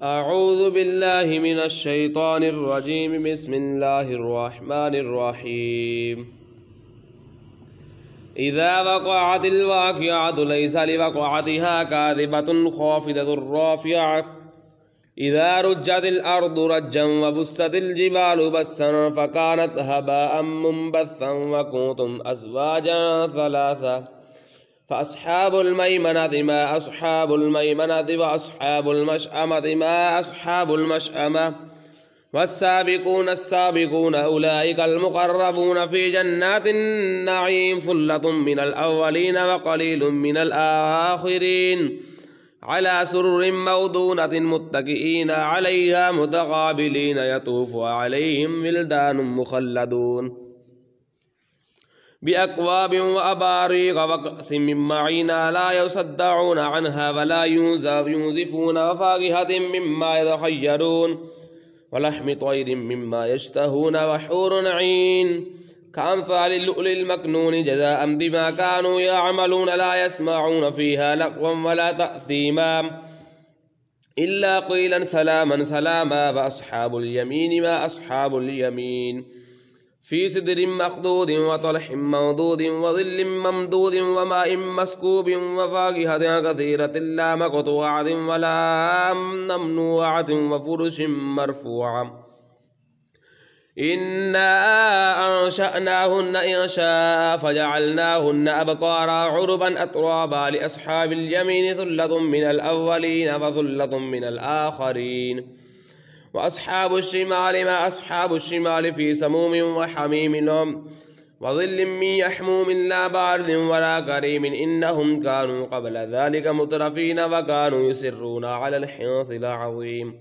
أعوذ بالله من الشيطان الرجيم بسم الله الرحمن الرحيم إذا وقعت الواقعة ليس لوقعتها كاذبة خافضة رافعة إذا رجت الأرض رجا وبست الجبال بسا فكانت هباء منبثا وكنتم أزواجا ثلاثة فأصحاب الميمنة ما أصحاب الميمنة وأصحاب المشأمة ما أصحاب المشأمة والسابقون السابقون أولئك المقربون في جنات النعيم ثلة من الأولين وقليل من الآخرين على سرر موضونة متكئين عليها متقابلين يطوف عليهم ولدان مخلدون بأكواب وأباريق وكأس من معين لا يصدعون عنها ولا ينزفون وفاكهة مما يتخيرون ولحم طير مما يشتهون وحور عين كأمثال اللؤلؤ المكنون جزاء بما كانوا يعملون لا يسمعون فيها لغوا ولا تأثيما إلا قيلا سلاما سلاما وأصحاب اليمين ما أصحاب اليمين في سدر مخضود وطلح منضود وظل ممدود وماء مسكوب وفاكهة كثيرة لا مقطوعة ولا ممنوعة وفرش مرفوعة إنا أنشأناهن إنشاء فجعلناهن أبكارا عربا أترابا لأصحاب اليمين ثلة من الأولين وثلة من الآخرين وأصحاب الشمال ما أصحاب الشمال في سموم وحميم وظل من يحموم لا بارد ولا كريم إنهم كانوا قبل ذلك مترفين وكانوا يسرون على الحنث العظيم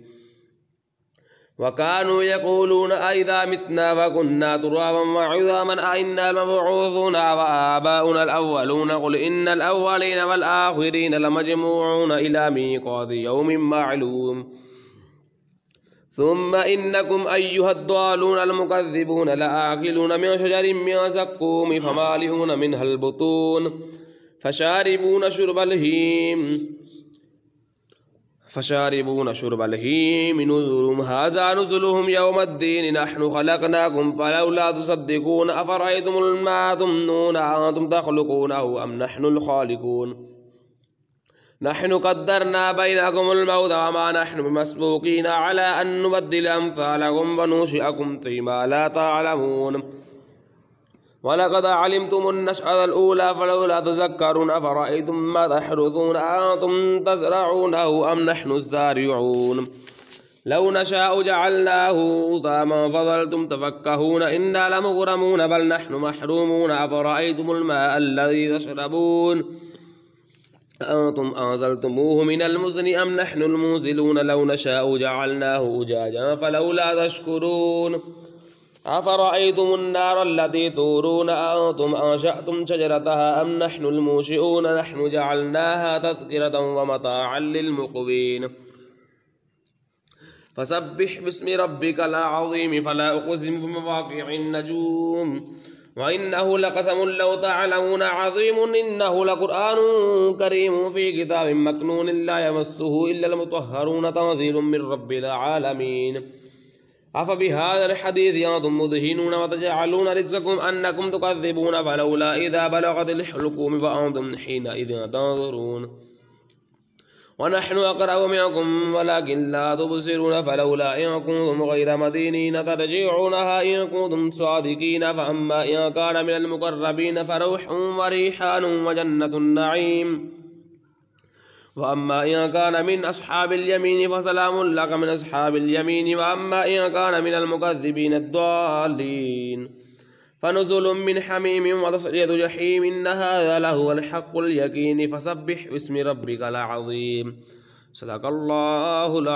وكانوا يقولون أئذا متنا وكنا ترابا وعظاما أئنا مبعوثون وآباؤنا الأولون قل إن الأولين والآخرين لمجموعون إلى ميقات يوم معلوم ثم إنكم أيها الضالون المكذبون لآكلون من شجر من زقوم فمالئون منها البطون فشاربون شرب الهيم نزلهم هذا نزلهم يوم الدين نحن خلقناكم فلولا تصدقون أفرأيتم الماء تمنون أنتم تخلقونه أم نحن الخالقون نحن قدرنا بينكم الموت وما نحن بمسبوقين على أن نبدل أمثالكم وننشئكم فيما لا تعلمون ولقد علمتم النشأة الأولى فلولا تذكرون أفرأيتم ما تحرثون أنتم تزرعونه أم نحن الزارعون لو نشاء جعلناه طعاما فظلتم تفكهون إنا لمغرمون بل نحن محرومون أفرأيتم الماء الذي تشربون أنتم أنزلتموه من المزن أم نحن المنزلون لو نشاء جعلناه أجاجا فلولا تشكرون أفرأيتم النار التي تورون أنتم أنشأتم شجرتها أم نحن المنشئون نحن جعلناها تذكرة ومتاعا للمقوين فسبح باسم ربك العظيم فلا أقسم بمواقع النجوم وإنه لقسم لو تعلمون عظيم إنه لقرآن كريم في كتاب مكنون لا يمسه إلا المطهرون تنزيل من رب العالمين أفبهذا الحديث أنتم مدهنون وتجعلون رزقكم أنكم تكذبون فلولا إذا بلغت الحلقوم فأنتم حينئذ تنظرون ونحن أقرب منكم ولكن لا تبصرون فلولا إن كنتم غير مدينين ترجعونها إن كنتم صادقين فأما إن كان من المقربين فروح وريحان وجنة النعيم وأما إن كان من أصحاب اليمين فسلام لك من أصحاب اليمين وأما إن كان من المكذبين الضالين فنزل من حميم وتصلية جحيم إن هذا لهو الحق اليقين فسبح باسم ربك العظيم صدق الله العظيم.